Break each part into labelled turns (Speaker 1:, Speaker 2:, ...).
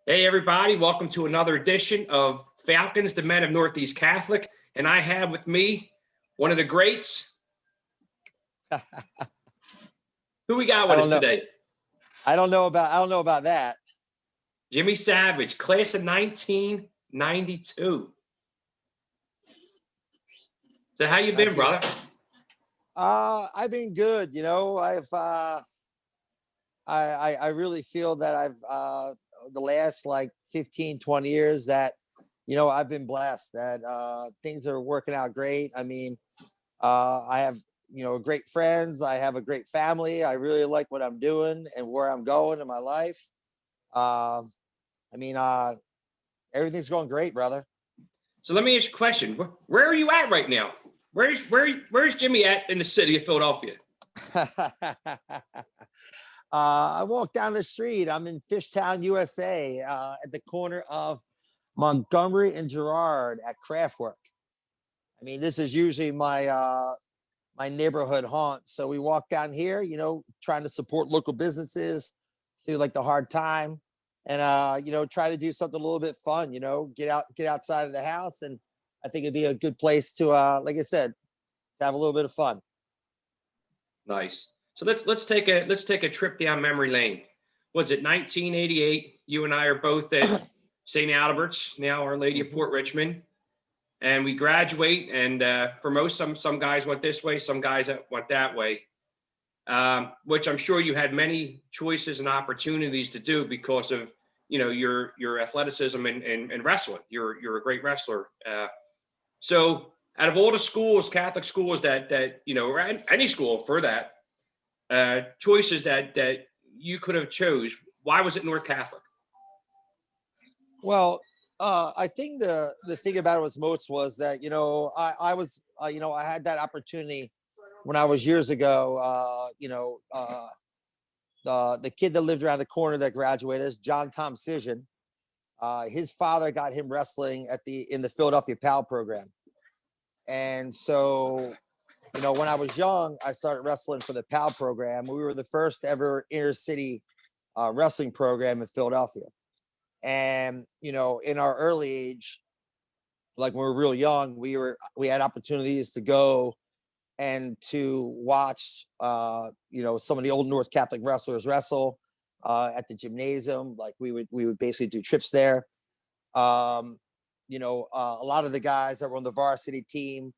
Speaker 1: Hey, everybody. Welcome to another edition of Falcons, the Men of Northeast Catholic. And I have with me one of the greats. Who we got
Speaker 2: I
Speaker 1: with us
Speaker 2: don't know.
Speaker 1: today?
Speaker 2: I don't know about that.
Speaker 1: Jimmy Savage, class of 1992. So how you been,
Speaker 2: 19,
Speaker 1: brother?
Speaker 2: I've been good. I really feel that I've the last like 15, 20 years that I've been blessed that things are working out great. I mean, I have great friends. I have a great family. I really like what I'm doing and where I'm going in my life. Um, I mean, everything's going great, brother.
Speaker 1: So let me ask you a question. Where are you at right now? Where's Jimmy at in the city of Philadelphia?
Speaker 2: I walk down the street. I'm in Fishtown, USA, at the corner of Montgomery and Girard at Craftwork. I mean, this is usually my neighborhood haunt. So we walk down here, trying to support local businesses through like the hard time, and try to do something a little bit fun. Get outside of the house, and I think it'd be a good place to, like I said, to have a little bit of fun.
Speaker 1: Nice. So let's take a trip down memory lane. Was it 1988? You and I are both at St. Albert's, now Our Lady of Port Richmond, and we graduate. And for most, some guys went this way, some guys went that way. Which I'm sure you had many choices and opportunities to do because of your athleticism and wrestling. You're a great wrestler. So out of all the schools, Catholic schools that or any school for that, choices that you could have chose, why was it North Catholic?
Speaker 2: Well, I think the thing about it was that I was I had that opportunity when I was years ago. The kid that lived around the corner that graduated is John Tom Cision. His father got him wrestling in the Philadelphia PAL program, and so when I was young, I started wrestling for the PAL program. We were the first ever inner city wrestling program in Philadelphia. And in our early age, like when we were real young, we had opportunities to go and to watch some of the old North Catholic wrestlers wrestle at the gymnasium. Like we would basically do trips there. A lot of the guys that were on the varsity team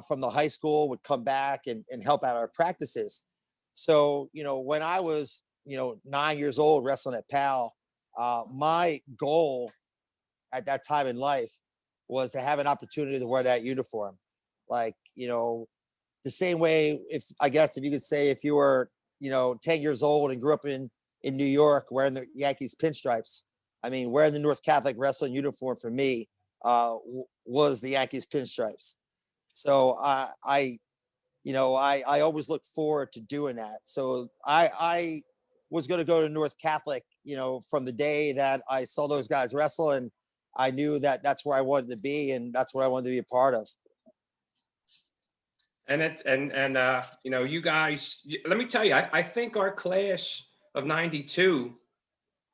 Speaker 2: from the high school would come back and help out our practices. So when I was 9 years old wrestling at PAL, my goal at that time in life was to have an opportunity to wear that uniform. Like, the same way, if you could say, if you were, 10 years old and grew up in New York wearing the Yankees pinstripes, I mean, wearing the North Catholic wrestling uniform for me was the Yankees pinstripes. So I always look forward to doing that. So I was going to go to North Catholic, from the day that I saw those guys wrestle, and I knew that that's where I wanted to be, and that's what I wanted to be a part of.
Speaker 1: And you guys, let me tell you, I think our class of 92,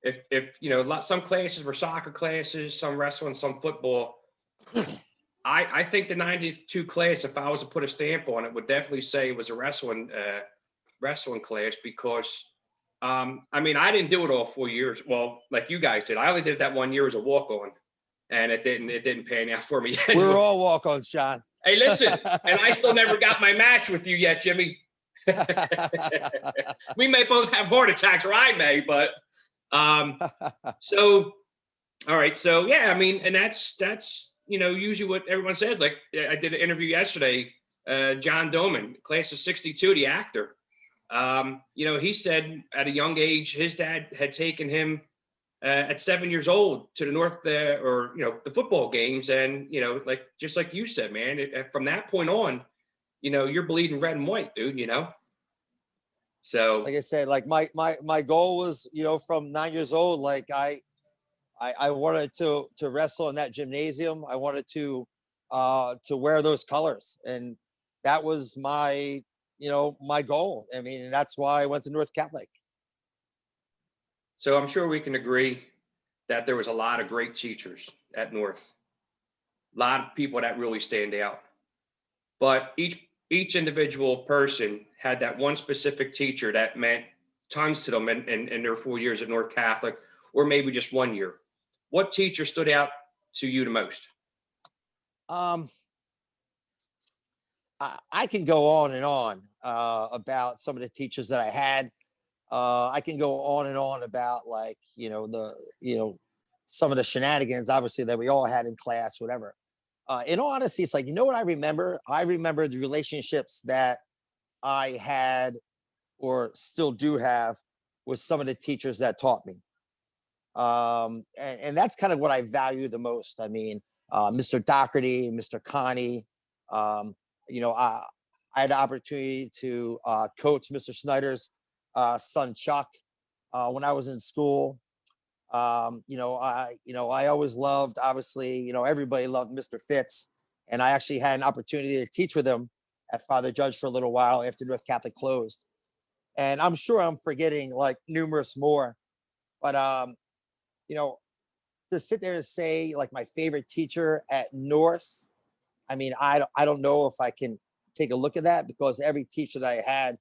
Speaker 1: if some classes were soccer classes, some wrestling, some football. I think the 92 class, if I was to put a stamp on it, would definitely say it was a wrestling class because, I mean, I didn't do it all 4 years. Well, like you guys did. I only did that 1 year as a walk-on, and it didn't pan out for me.
Speaker 2: We were all walk-ons, John.
Speaker 1: Hey, listen, and I still never got my match with you yet, Jimmy. We may both have heart attacks, or I may, but so all right. So yeah, I mean, and that's usually what everyone says. Like I did an interview yesterday, John Doman, class of 62, the actor. He said at a young age, his dad had taken him at 7 years old to the North, the football games. And, just like you said, man, from that point on, you're bleeding red and white, dude, So,
Speaker 2: like I said, like my goal was, from 9 years old, like I wanted to wrestle in that gymnasium. I wanted to wear those colors, and that was my goal. I mean, and that's why I went to North Catholic.
Speaker 1: So I'm sure we can agree that there was a lot of great teachers at North. A lot of people that really stand out. But each individual person had that one specific teacher that meant tons to them in their 4 years at North Catholic, or maybe just 1 year. What teacher stood out to you the most?
Speaker 2: Um, I can go on and on about some of the teachers that I had. I can go on and on about, like, some of the shenanigans, obviously, that we all had in class, whatever. In all honesty, it's like, what I remember? I remember the relationships that I had or still do have with some of the teachers that taught me. And that's kind of what I value the most. I mean, Mr. Doherty, Mr. Connie, um, I had the opportunity to coach Mr. Snyder's son Chuck when I was in school. I always loved, obviously, everybody loved Mr. Fitz, and I actually had an opportunity to teach with him at Father Judge for a little while after North Catholic closed. And I'm sure I'm forgetting like numerous more, but you know, to sit there and say like my favorite teacher at North, I mean, I don't know if I can take a look at that, because every teacher that I had,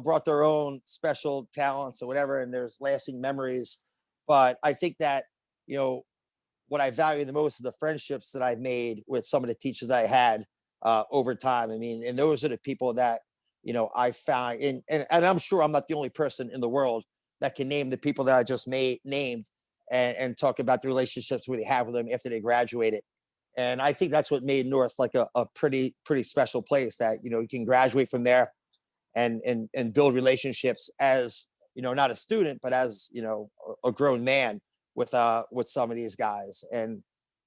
Speaker 2: brought their own special talents or whatever, and there's lasting memories. But I think that, what I value the most is the friendships that I've made with some of the teachers that I had over time. I mean, and those are the people that, I found, and I'm sure I'm not the only person in the world that can name the people that I just named, and talk about the relationships we have with them after they graduated. And I think that's what made North like a pretty special place, that, you can graduate from there and build relationships as, not a student, but as, a grown man with some of these guys. And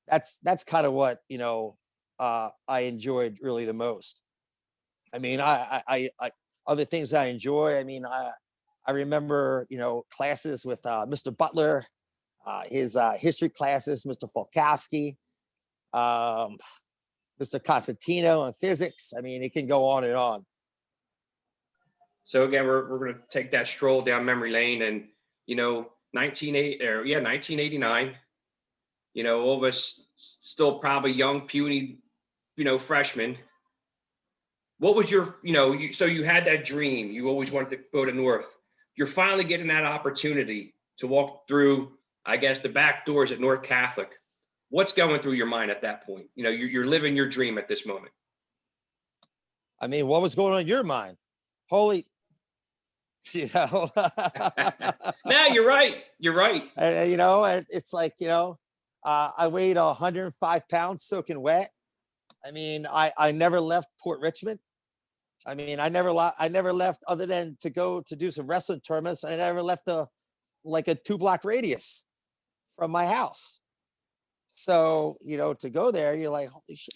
Speaker 2: that's kind of what, I enjoyed really the most. I mean, I other things I enjoy. I mean, I remember, classes with Mr. Butler, his history classes, Mr. Falkowski, um, Mr. Cosentino, and physics. I mean, it can go on and on.
Speaker 1: So again, we're going to take that stroll down memory lane, and 1989. All of us still probably young, puny, freshmen. What was your, so you had that dream. You always wanted to go to North. You're finally getting that opportunity to walk through, I guess, the back doors at North Catholic. What's going through your mind at that point? You're living your dream at this moment.
Speaker 2: I mean, what was going on in your mind? Holy,
Speaker 1: No, you're right. You're right.
Speaker 2: it's like, I weighed 105 pounds soaking wet. I mean, I never left Port Richmond. I mean, I never left other than to go to do some wrestling tournaments. I never left a 2-block radius from my house. So, to go there, you're like, holy shit,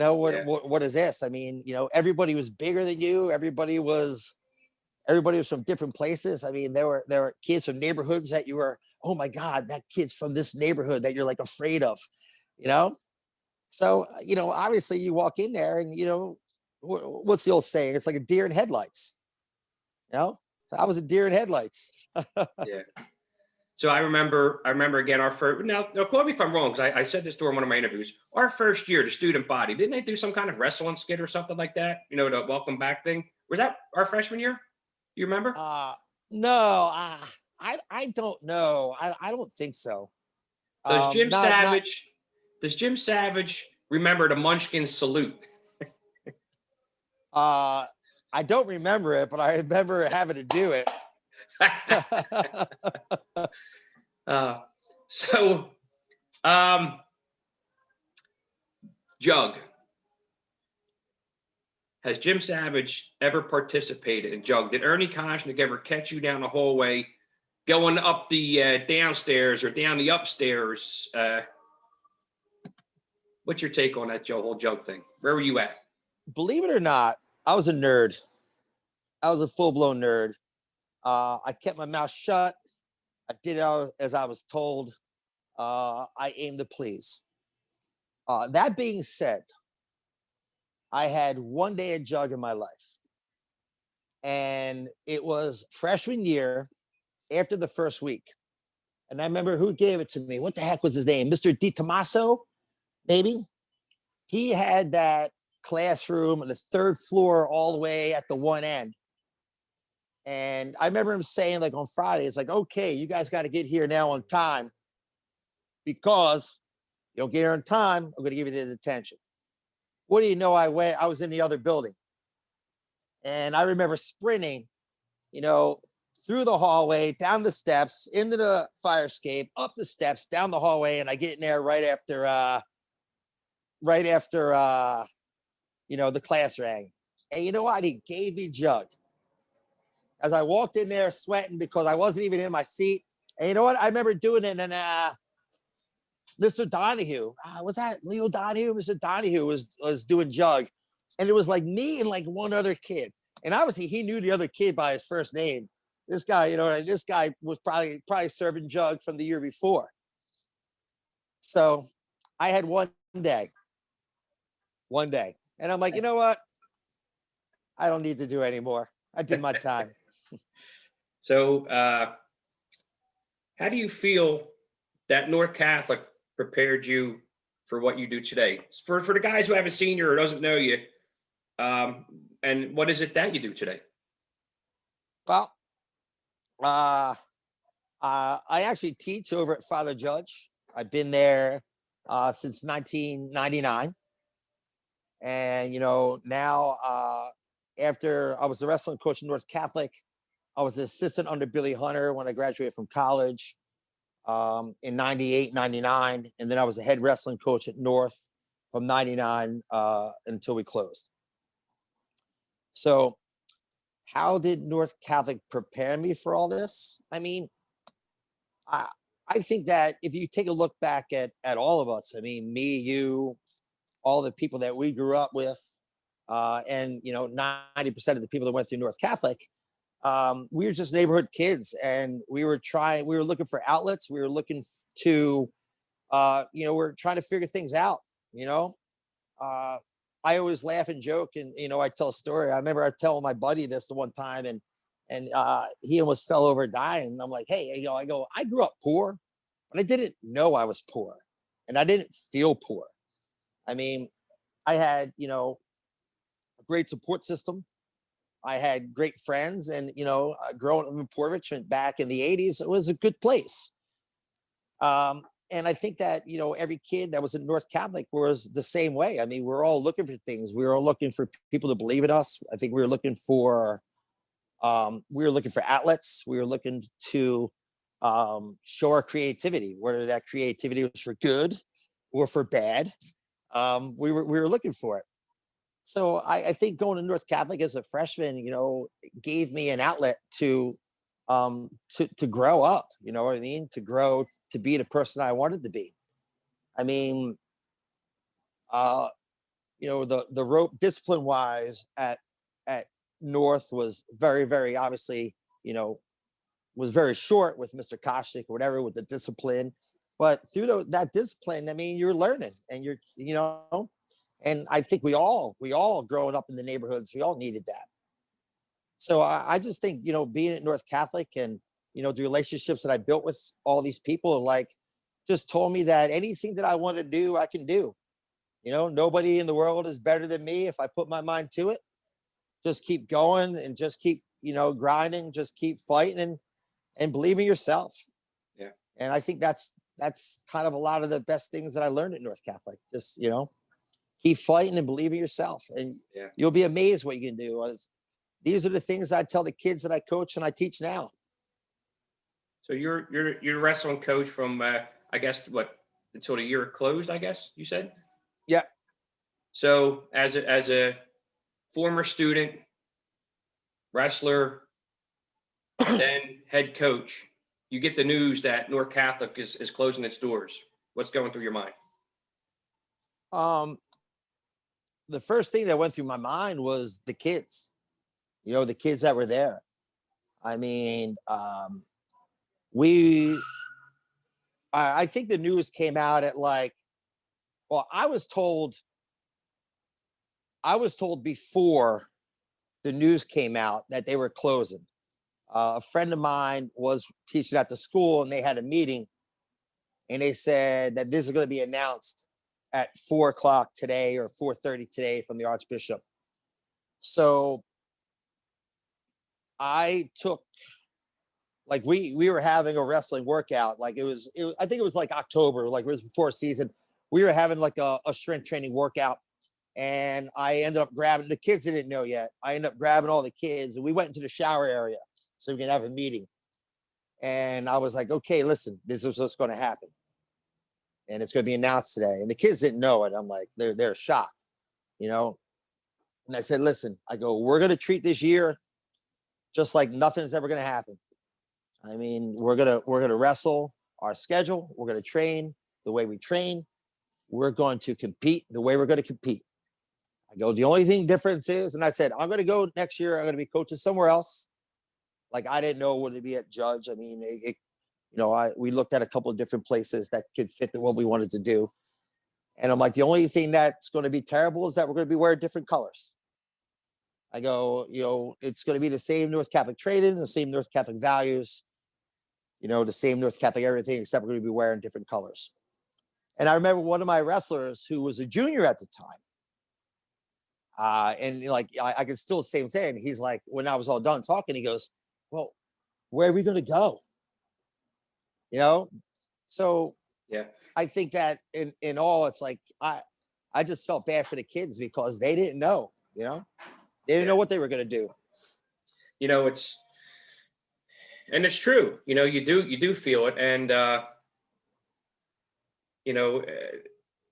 Speaker 2: what is this? I mean, everybody was bigger than you. Everybody was from different places. I mean, there were kids from neighborhoods that you were, oh my God, that kid's from this neighborhood that you're like afraid of, So, obviously you walk in there and, what's the old saying? It's like a deer in headlights. So I was a deer in headlights.
Speaker 1: Yeah. So I remember again, our first, now quote me if I'm wrong, because I said this during one of my interviews. Our first year, the student body, didn't they do some kind of wrestling skit or something like that? The welcome back thing. Was that our freshman year? You remember?
Speaker 2: No, I don't know. I don't think so.
Speaker 1: Does Jim Savage remember the Munchkin salute?
Speaker 2: I don't remember it, but I remember having to do it.
Speaker 1: Jug. Has Jim Savage ever participated in Jug? Did Ernie Koshnick ever catch you down the hallway, going up the downstairs or down the upstairs? What's your take on that whole Jug thing? Where were you at?
Speaker 2: Believe it or not, I was a nerd. I was a full-blown nerd. I kept my mouth shut. I did as I was told. I aimed to please. That being said, I had one day at Jug in my life. And it was freshman year, after the first week. And I remember who gave it to me. What the heck was his name? Mr. Di Tommaso, maybe. He had that classroom on the third floor all the way at the one end. And I remember him saying, like on Friday, it's like, okay, you guys got to get here now on time, because you don't get here on time, I'm going to give you this attention. What do you know? I was in the other building. And I remember sprinting, through the hallway, down the steps, into the fire escape, up the steps, down the hallway. And I get in there right after, the class rang. And you know what? He gave me jug. As I walked in there sweating because I wasn't even in my seat. And you know what? I remember doing it, and Mr. Donahue, was that Leo Donahue? Mr. Donahue was doing jug. And it was like me and like one other kid. And obviously he knew the other kid by his first name. This guy, this guy was probably serving jug from the year before. So I had one day. And I'm like, you know what? I don't need to do anymore. I did my time.
Speaker 1: So how do you feel that North Catholic prepared you for what you do today? For the guys who haven't seen you or doesn't know you, and what is it that you do today?
Speaker 2: Well, I actually teach over at Father Judge. I've been there since 1999. And, now after I was the wrestling coach in North Catholic, I was the assistant under Billy Hunter when I graduated from college in 98, 99. And then I was the head wrestling coach at North from 99 until we closed. So how did North Catholic prepare me for all this? I mean, I think that if you take a look back at all of us, I mean, me, you, all the people that we grew up with, and 90% of the people that went through North Catholic, we were just neighborhood kids, and we were looking for outlets. We were looking to, we're trying to figure things out. I always laugh and joke, and I tell a story. I remember I telling my buddy this the one time, and he almost fell over dying. And I'm like, hey, I grew up poor, but I didn't know I was poor, and I didn't feel poor. I mean, I had, a great support system. I had great friends, and, growing up in Port Richmond back in the 80s, it was a good place. And I think that, every kid that was in North Catholic was the same way. I mean, we're all looking for things. We were all looking for people to believe in us. I think we were looking for outlets. We were looking to show our creativity, whether that creativity was for good or for bad. We were looking for it. So I think going to North Catholic as a freshman, gave me an outlet to grow up, you know what I mean? To grow, to be the person I wanted to be. I mean, the rope discipline wise at North was very, very obviously, was very short with Mr. Koshik or whatever with the discipline. But through that discipline, I mean, you're learning, and and I think we all growing up in the neighborhoods, we all needed that. So I just think, being at North Catholic and, the relationships that I built with all these people, like, just told me that anything that I want to do, I can do. Nobody in the world is better than me if I put my mind to it. Just keep going and just keep, grinding, just keep fighting and believe in yourself.
Speaker 1: Yeah.
Speaker 2: And I think that's kind of a lot of the best things that I learned at North Catholic. Just, keep fighting and believe in yourself, and you'll be amazed what you can do. These are the things I tell the kids that I coach and I teach now.
Speaker 1: So you're a wrestling coach from I guess until the year closed, I guess you said?
Speaker 2: Yeah.
Speaker 1: So as a former student, wrestler, then head coach, you get the news that North Catholic is closing its doors. What's going through your mind?
Speaker 2: The first thing that went through my mind was the kids, the kids that were there. I mean, I think the news came out at I was told before the news came out that they were closing. A friend of mine was teaching at the school, and they had a meeting, and they said that this is going to be announced at 4 o'clock today or 4:30 today from the Archbishop. So I took, like, we were having a wrestling workout. Like I think it was like October, like it was before season. We were having like a strength training workout, and I ended up grabbing, the kids didn't know yet. I ended up grabbing all the kids, and we went into the shower area so we can have a meeting. And I was like, okay, listen, this is what's going to happen, and it's going to be announced today. And the kids didn't know it. I'm like, they're shocked, you know. And I said, listen, I go, we're going to treat this year just like nothing's ever going to happen. I mean, we're gonna wrestle our schedule. We're gonna train the way we train. We're going to compete the way we're going to compete. I go, the only thing difference is, and I said, I'm going to go next year. I'm going to be coaching somewhere else. Like, I didn't know what it'd be at Judge. I mean, we looked at a couple of different places that could fit what we wanted to do. And I'm like, the only thing that's going to be terrible is that we're going to be wearing different colors. I go, it's going to be the same North Catholic training, the same North Catholic values, the same North Catholic everything, except we're going to be wearing different colors. And I remember one of my wrestlers who was a junior at the time. And like, I can still say him saying, he's like, when I was all done talking, he goes, well, where are we going to go? So
Speaker 1: Yeah. I
Speaker 2: think that in all, it's like, I just felt bad for the kids because they didn't know, they didn't know what they were going to do.
Speaker 1: It's true, you do feel it. And,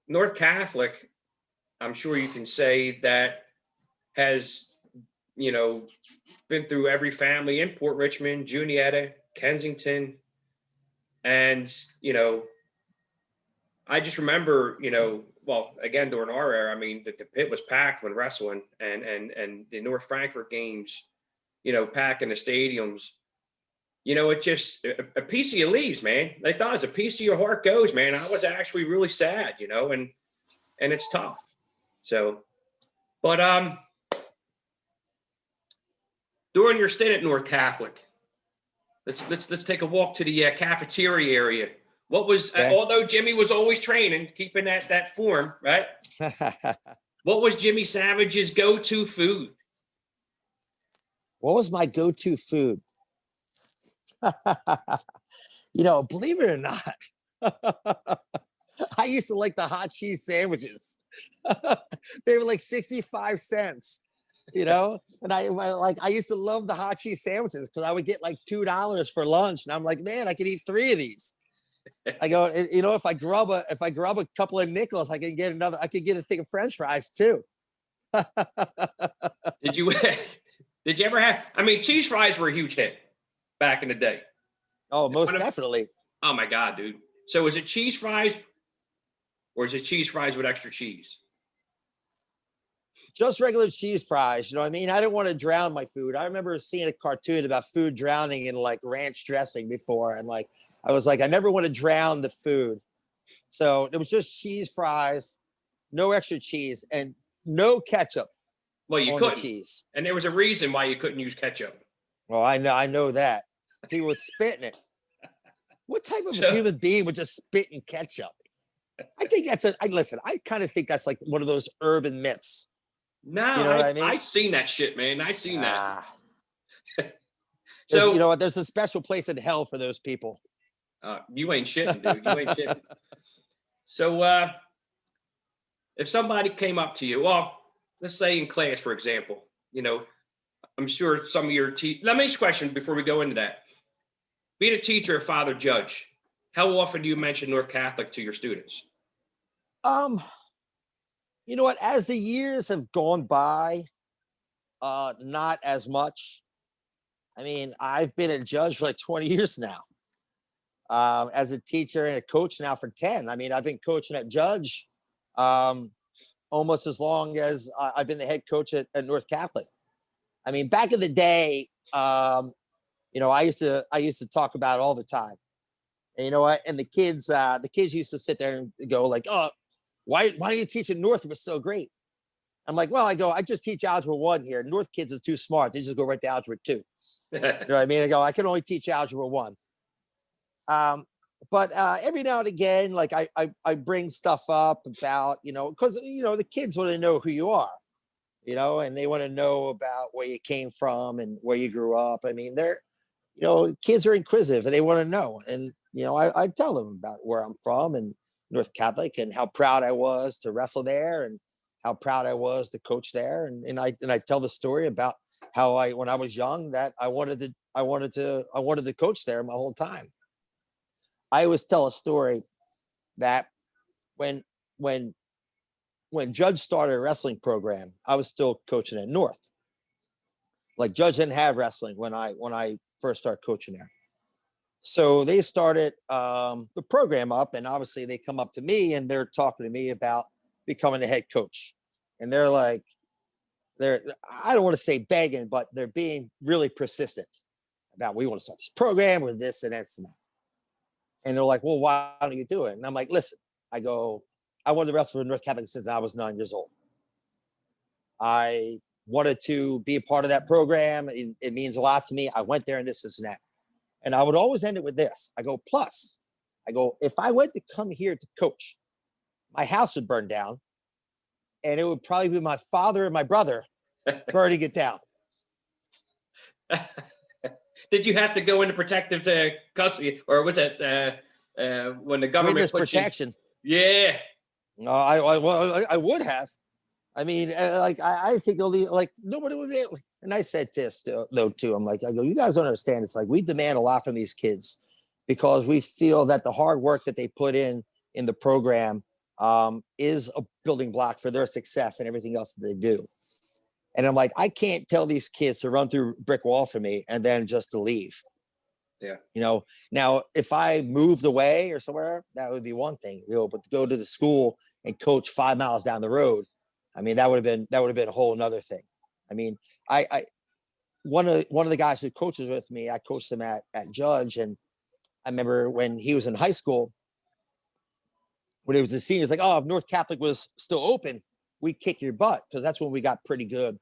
Speaker 1: North Catholic, I'm sure you can say that has, been through every family in Port Richmond, Juniata, Kensington. And, I just remember, well, again, during our era, I mean, the pit was packed when wrestling, and the North Frankfurt games, packing the stadiums. It just, a piece of you leaves, man. Like, as a piece of your heart goes, man. I was actually really sad, and it's tough. So, but during your stint at North Catholic, let's take a walk to the cafeteria area. What was, although Jimmy was always training, keeping that form, right? What was Jimmy Savage's go-to food?
Speaker 2: What was my go-to food? Believe it or not, I used to like the hot cheese sandwiches. They were like 65 cents, and I used to love the hot cheese sandwiches because I would get like $2 for lunch, and I'm like, man, I could eat 3 of these. I go, if I grab a couple of nickels, I could get a thing of French fries too.
Speaker 1: Did you ever have? I mean, cheese fries were a huge hit back in the day.
Speaker 2: Oh, most definitely.
Speaker 1: Oh my God, dude. So is it cheese fries, or is it cheese fries with extra cheese?
Speaker 2: Just regular cheese fries. I mean? I didn't want to drown my food. I remember seeing a cartoon about food drowning in like ranch dressing before. And like, I was like, I never want to drown the food. So it was just cheese fries, no extra cheese, and no ketchup.
Speaker 1: Well, you couldn't.
Speaker 2: Cheese.
Speaker 1: And there was a reason why you couldn't use ketchup.
Speaker 2: Well, I know that. People were spitting it. What type of human being would just spit in ketchup? I think listen, I kind of think that's like one of those urban myths.
Speaker 1: No,
Speaker 2: you know what I mean?
Speaker 1: I seen that shit, man. I seen that.
Speaker 2: So, you know what? There's a special place in hell for those people.
Speaker 1: You ain't shitting, dude. You ain't shitting. So, if somebody came up to you, well, let's say in class, for example, I'm sure some of your let me ask a question before we go into that. Being a teacher, a father, judge, how often do you mention North Catholic to your students?
Speaker 2: You know what? As the years have gone by, not as much. I mean, I've been a judge for like 20 years now. As a teacher and a coach now for 10. I mean, I've been coaching at Judge almost as long as I've been the head coach at North Catholic. I mean, back in the day, I used to talk about it all the time. And you know what? And the kids used to sit there and go like, oh, why are you teaching North? It was so great. I'm like, well, I just teach algebra 1 here. North kids are too smart. They just go right to algebra 2. You know what I mean? I go, I can only teach algebra 1. But every now and again, like I bring stuff up about, because, the kids want to know who you are, and they want to know about where you came from and where you grew up. I mean, kids are inquisitive and they want to know. And, I tell them about where I'm from and North Catholic and how proud I was to wrestle there and how proud I was to coach there. And I tell the story about how when I was young, that I wanted to coach there my whole time. I always tell a story that when Judge started a wrestling program, I was still coaching at North. Like Judge didn't have wrestling when I first started coaching there. So they started the program up, and obviously they come up to me and they're talking to me about becoming the head coach. And they're like, I don't want to say begging, but they're being really persistent about, we want to start this program with this and that and that. And they're like, well, why don't you do it? And I'm like, listen, I wanted to wrestle with North Catholic since I was 9 years old. I wanted to be a part of that program. It means a lot to me. I went there and this and that. And I would always end it with this. I go, plus, if I went to come here to coach, my house would burn down. And it would probably be my father and my brother burning it down.
Speaker 1: Did you have to go into protective custody, or was it when the government
Speaker 2: Witness
Speaker 1: put
Speaker 2: protection?
Speaker 1: Yeah.
Speaker 2: No, I would have. I mean, I think nobody would be able. And I said this though too. I'm like, I go, you guys don't understand. It's like we demand a lot from these kids because we feel that the hard work that they put in the program is a building block for their success and everything else that they do. And I'm like, I can't tell these kids to run through a brick wall for me and then just to leave.
Speaker 1: Yeah.
Speaker 2: Now if I moved away or somewhere, that would be one thing, but to go to the school and coach 5 miles down the road, I mean, that would have been a whole nother thing. I mean, one of the guys who coaches with me, I coached him at Judge. And I remember when he was in high school, when he was a senior, it's like, oh, if North Catholic was still open, we'd kick your butt, because that's when we got pretty good.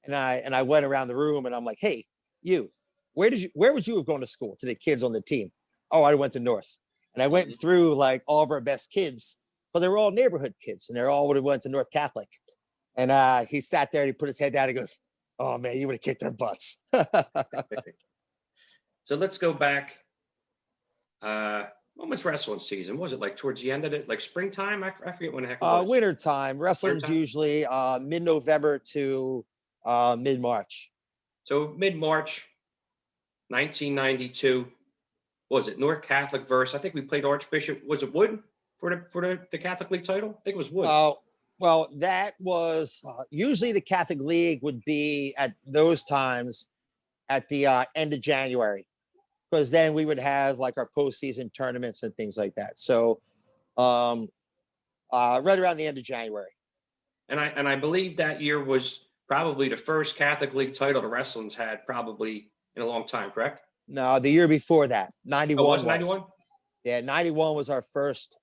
Speaker 2: And I went around the room and I'm like, hey, where would you have gone to school, to the kids on the team? Oh, I went to North. And I went through like all of our best kids, but they were all neighborhood kids and they're all would have went to North Catholic. And he sat there and he put his head down and he goes, oh man, you would have kicked their butts.
Speaker 1: So let's go back. When was wrestling season? Was it like towards the end of it, like springtime? I forget when the heck it was.
Speaker 2: Winter time. Wrestling's usually mid-November to mid-March.
Speaker 1: So mid-March, 1992. Was it North Catholic versus? I think we played Archbishop. Was it Wood for the Catholic League title? I think it was Wood.
Speaker 2: Well, that was usually the Catholic League would be at those times at the end of January, because then we would have like our postseason tournaments and things like that. So right around the end of January.
Speaker 1: And I believe that year was probably the first Catholic League title the wrestling's had probably in a long time, correct?
Speaker 2: No, the year before that, 91.
Speaker 1: Oh, was 91?
Speaker 2: Yeah, 91 was our first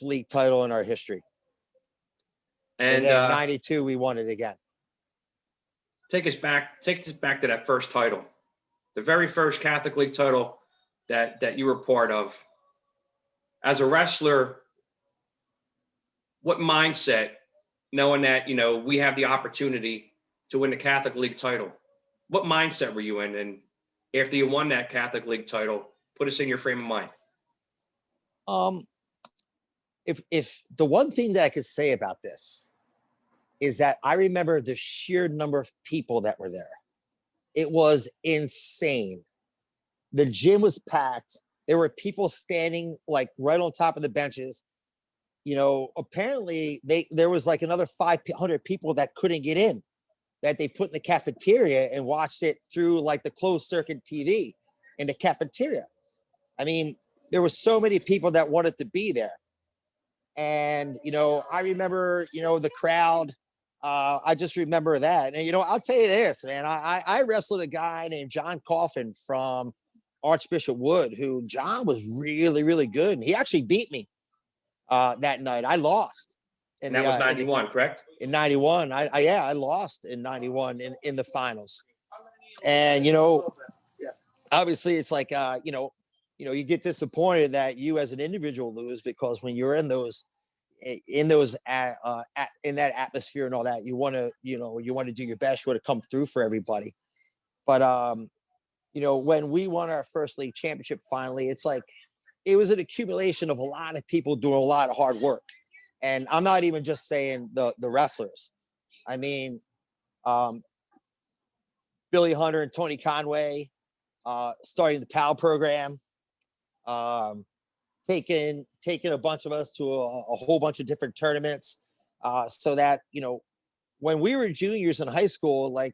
Speaker 2: league title in our history. And then 92, we won it again.
Speaker 1: Take us back to that first title, the very first Catholic League title that you were part of. As a wrestler, what mindset, knowing that, we have the opportunity to win the Catholic League title, what mindset were you in? And after you won that Catholic League title, put us in your frame of mind.
Speaker 2: If the one thing that I could say about this is that I remember the sheer number of people that were there. It was insane. The gym was packed. There were people standing like right on top of the benches. Apparently there was like another 500 people that couldn't get in, that they put in the cafeteria and watched it through like the closed circuit TV in the cafeteria. I mean, there were so many people that wanted to be there. And, I remember, the crowd, I just remember that. And, I'll tell you this, man, I wrestled a guy named John Coffin from Archbishop Wood, who John was really, really good. And he actually beat me that night. I lost. in
Speaker 1: And that was
Speaker 2: the
Speaker 1: 91, correct?
Speaker 2: in 91. I lost in 91 in the finals. And, you know, obviously it's like, you get disappointed that you as an individual lose, because when you're in that atmosphere and all that, you want to, you want to do your best, you want to come through for everybody. But, when we won our first league championship, finally, it's like, it was an accumulation of a lot of people doing a lot of hard work. And I'm not even just saying the wrestlers. I mean, Billy Hunter and Tony Conway, starting the PAL program, taking a bunch of us to a whole bunch of different tournaments, so that, when we were juniors in high school, like,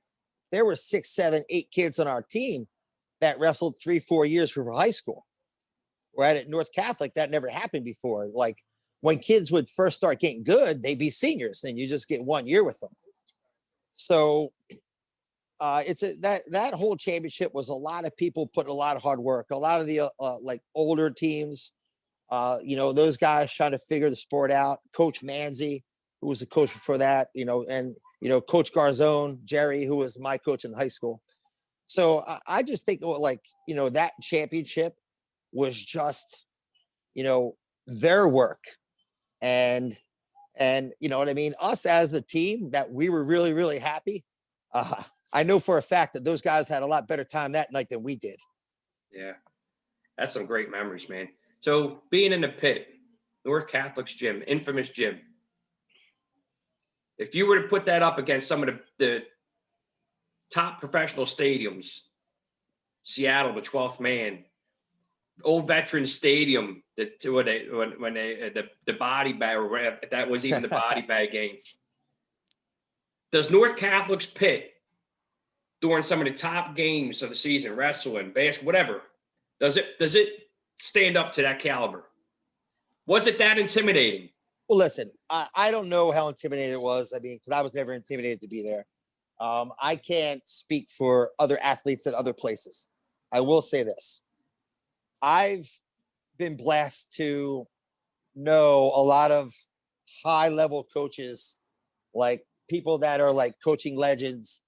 Speaker 2: there were 6, 7, 8 kids on our team that wrestled 3, 4 years before high school. Right at North Catholic, that never happened before. Like, when kids would first start getting good, they'd be seniors, and you just get 1 year with them. So that whole championship was a lot of people putting a lot of hard work. A lot of the like older teams, those guys trying to figure the sport out. Coach Manzi, who was the coach before that, and Coach Garzone, Jerry, who was my coach in high school. So I just think, like, that championship was just, their work. And you know what I mean? Us as a team, that we were really, really happy. I know for a fact that those guys had a lot better time that night than we did.
Speaker 1: Yeah. That's some great memories, man. So being in the pit, North Catholic's gym, infamous gym. If you were to put that up against some of the top professional stadiums, Seattle, the 12th man, Old Veterans Stadium, the body bag, or whatever, if that was even the body bag game. Does North Catholic's pit during some of the top games of the season, wrestling, basketball, whatever, does it stand up to that caliber? Was it that intimidating?
Speaker 2: Well, listen, I don't know how intimidating it was. I mean, because I was never intimidated to be there. I can't speak for other athletes at other places. I will say this. I've been blessed to know a lot of high level coaches, like people that are like coaching legends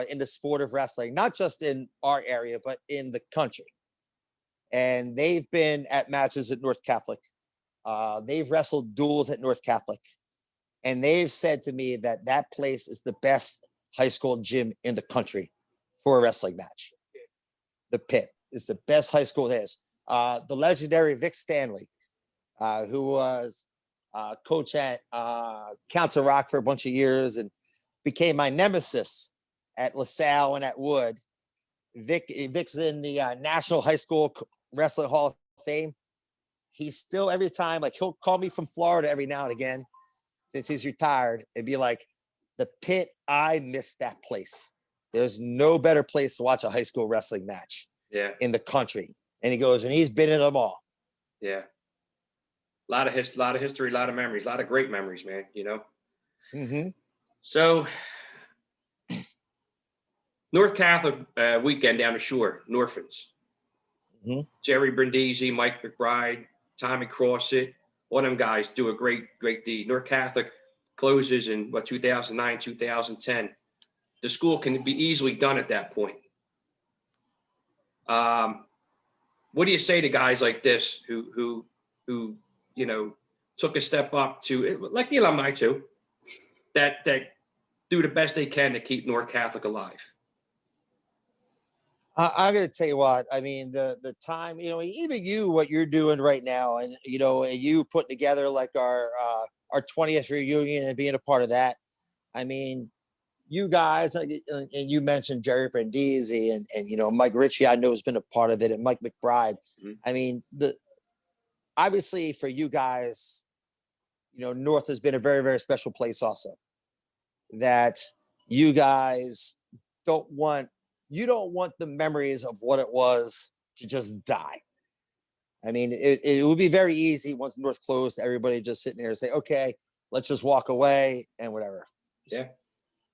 Speaker 2: in the sport of wrestling, not just in our area, but in the country. And they've been at matches at North Catholic. They've wrestled duels at North Catholic. And they've said to me that that place is the best high school gym in the country for a wrestling match. The Pit is the best high school there is. The legendary Vic Stanley, who was coach at Council Rock for a bunch of years and became my nemesis at LaSalle and at Wood. Vic's in the National High School Wrestling Hall of Fame. He's still, every time, like, he'll call me from Florida every now and again since he's retired and be like, the Pit, I miss that place. There's no better place to watch a high school wrestling match in the country. And he goes, and he's been in them all.
Speaker 1: Yeah. A lot of history, a lot of memories, a lot of great memories, man,
Speaker 2: Mm-hmm.
Speaker 1: So North Catholic weekend down the shore, Norphans.
Speaker 2: Mm-hmm.
Speaker 1: Jerry Brindisi, Mike McBride, Tommy Crossett, all them guys do a great deed. North Catholic closes in 2009, 2010. The school can be easily done at that point. What do you say to guys like this who took a step up to, like the alumni too, that do the best they can to keep North Catholic alive?
Speaker 2: I'm going to tell you what, I mean, the time, even you, what you're doing right now, and, you putting together like our 20th reunion and being a part of that. I mean, you guys, and you mentioned Jerry Brindisi and Mike Ritchie, I know has been a part of it, and Mike McBride. Mm-hmm. I mean, obviously for you guys, North has been a very, very special place also, that you guys don't want the memories of what it was to just die. I mean, it would be very easy once North closed, everybody just sitting there and say, okay, let's just walk away and whatever.
Speaker 1: Yeah.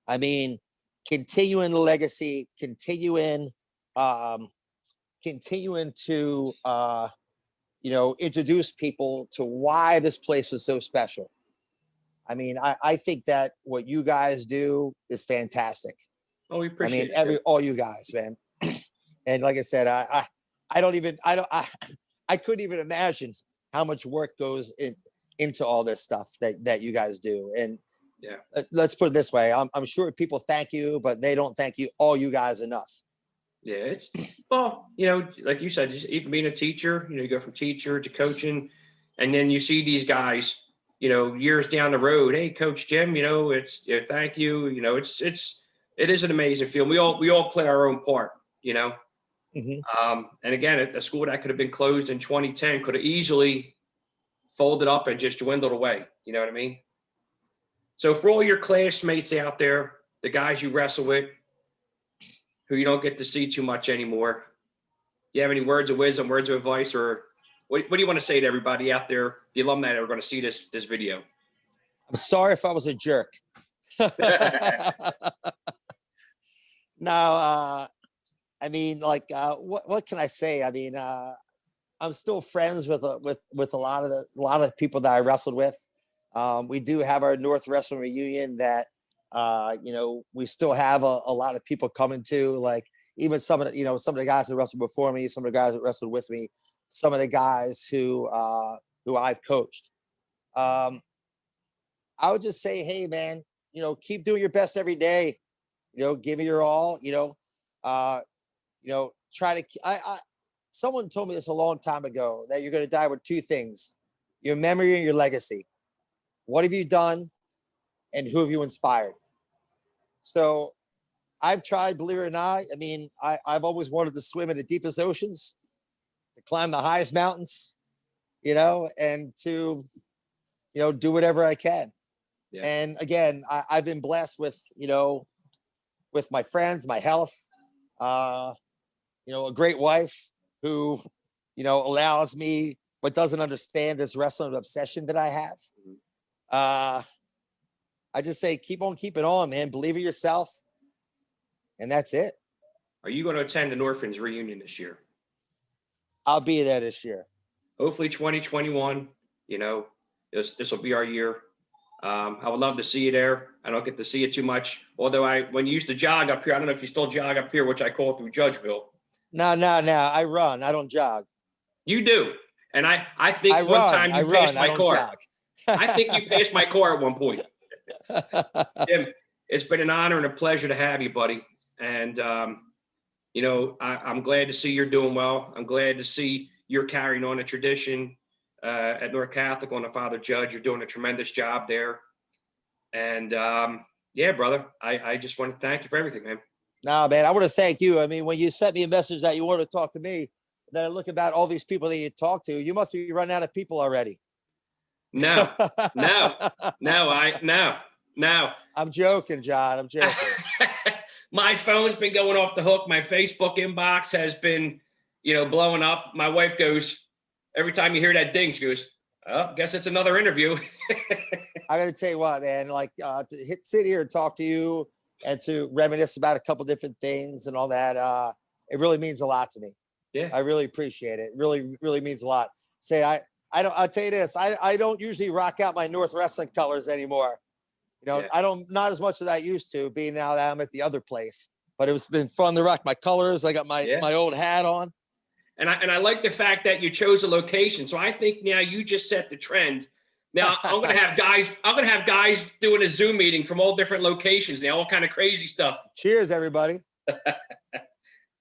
Speaker 2: I mean, continuing the legacy, continuing to, introduce people to why this place was so special. I mean, I think that what you guys do is fantastic.
Speaker 1: Oh, we
Speaker 2: I
Speaker 1: appreciate
Speaker 2: mean,
Speaker 1: it. Jim.
Speaker 2: all you guys, man. And like I said, I couldn't even imagine how much work goes into all this stuff that you guys do. And
Speaker 1: Yeah.
Speaker 2: let's put it this way. I'm sure people thank you, but they don't thank all you guys enough.
Speaker 1: Yeah, it's well, like you said, just even being a teacher, you go from teacher to coaching, and then you see these guys, years down the road. Hey, Coach Jim, it's thank you. It is an amazing feeling. We all play our own part. And again, a school that could have been closed in 2010 could have easily folded up and just dwindled away. You know what I mean? So for all your classmates out there, the guys you wrestle with, who you don't get to see too much anymore, do you have any words of wisdom, words of advice, or what do you want to say to everybody out there, the alumni that are going to see this video?
Speaker 2: I'm sorry if I was a jerk. No, I mean, like, what can I say? I mean, I'm still friends with a lot of the people that I wrestled with. We do have our North Wrestling reunion that, we still have a lot of people coming to, like even some of the guys that wrestled before me, some of the guys that wrestled with me, some of the guys who I've coached. I would just say, hey man, keep doing your best every day. Give it your all. Try to. Someone told me this a long time ago that you're going to die with two things: your memory and your legacy. What have you done, and who have you inspired? So, I've tried, believe it or not. I mean, I've always wanted to swim in the deepest oceans, to climb the highest mountains, and to, do whatever I can. Yeah. And again, I've been blessed with my friends, my health, a great wife who, allows me, but doesn't understand this wrestling obsession that I have. I just say, keep on keeping on, man. Believe in yourself. And that's it.
Speaker 1: Are you going to attend an Orphans reunion this year?
Speaker 2: I'll be there this year.
Speaker 1: Hopefully 2021, this will be our year. I would love to see you there. I don't get to see you too much. Although when you used to jog up here, I don't know if you still jog up here, which I call through Judgeville.
Speaker 2: No. I run. I don't jog.
Speaker 1: You do. And I think time you passed my car. I think you passed my car at one point. Jim, it's been an honor and a pleasure to have you, buddy. And, I'm glad to see you're doing well. I'm glad to see you're carrying on a tradition at North Catholic on the Father Judge. You're doing a tremendous job there. And, yeah, brother, I just want to thank you for everything, man.
Speaker 2: No, man, I want to thank you. I mean, when you sent me a message that you wanted to talk to me, then I look about all these people that you talk to, you must be running out of people already.
Speaker 1: No.
Speaker 2: I'm joking, John. I'm joking.
Speaker 1: My phone's been going off the hook. My Facebook inbox has been, blowing up. My wife goes, every time you hear that ding, she goes, oh, guess it's another interview.
Speaker 2: I got to tell you what, man, like to sit here and talk to you and to reminisce about a couple different things and all that. It really means a lot to me.
Speaker 1: Yeah.
Speaker 2: I really appreciate it. Really, really means a lot. I'll tell you this. I don't usually rock out my North Wrestling colors anymore. Yeah. Not as much as I used to, being now that I'm at the other place. But it's been fun to rock my colors. I got my old hat on.
Speaker 1: And I like the fact that you chose a location. So I think now you just set the trend. Now I'm gonna have guys doing a Zoom meeting from all different locations now, all kind of crazy stuff.
Speaker 2: Cheers, everybody.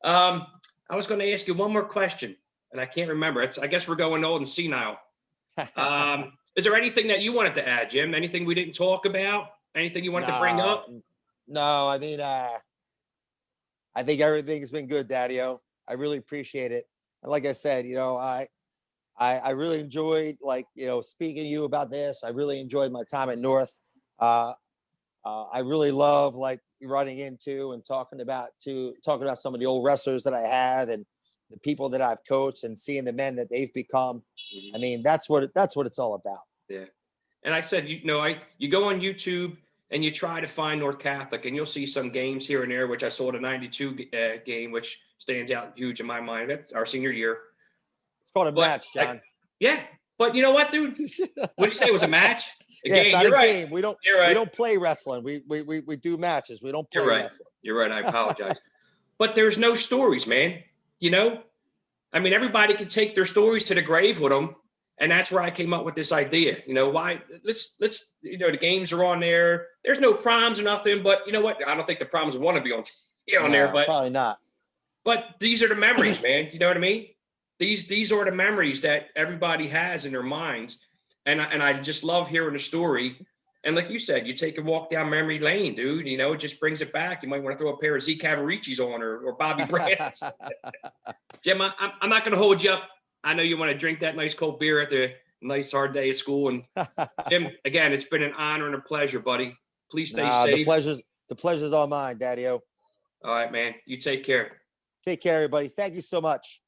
Speaker 1: I was going to ask you one more question, and I can't remember. I guess we're going old and senile. Is there anything that you wanted to add, Jim? Anything we didn't talk about? Anything you wanted to bring up?
Speaker 2: No, I mean, I think everything's been good, Daddy-O. I really appreciate it. And like I said, I really enjoyed speaking to you about this. I really enjoyed my time at North. I really love running into and talking about some of the old wrestlers that I had and the people that I've coached and seeing the men that they've become. I mean, that's what it's all about.
Speaker 1: Yeah. And like I said, you go on YouTube and you try to find North Catholic and you'll see some games here and there, which I saw the 92 game, which stands out huge in my mind. That's our senior year.
Speaker 2: It's called a match, John.
Speaker 1: Yeah. But you know what, dude? What did you say? It was a match? A
Speaker 2: Yeah,
Speaker 1: game.
Speaker 2: it's not
Speaker 1: You're
Speaker 2: a
Speaker 1: right.
Speaker 2: game. We
Speaker 1: You're right.
Speaker 2: don't play wrestling. We do matches. We don't play
Speaker 1: You're right.
Speaker 2: wrestling.
Speaker 1: You're right. I apologize. But there's no stories, man. You know, I mean, everybody can take their stories to the grave with them. And that's where I came up with this idea. You know, why let's, you know, the games are on there. There's no proms or nothing, but you know what? I don't think the proms want to be on there, but
Speaker 2: probably not.
Speaker 1: But these are the memories, man. You know what I mean? These are the memories that everybody has in their minds. And I just love hearing the story. And like you said, you take a walk down memory lane, dude. You know, it just brings it back. You might want to throw a pair of Z Cavaricci's on or Bobby Brands. Jim, I'm not going to hold you up. I know you want to drink that nice cold beer after a nice hard day at school. And Jim, again, it's been an honor and a pleasure, buddy. Please stay safe.
Speaker 2: The pleasure's all mine, Daddy-O.
Speaker 1: All right, man. You take care.
Speaker 2: Take care, everybody. Thank you so much.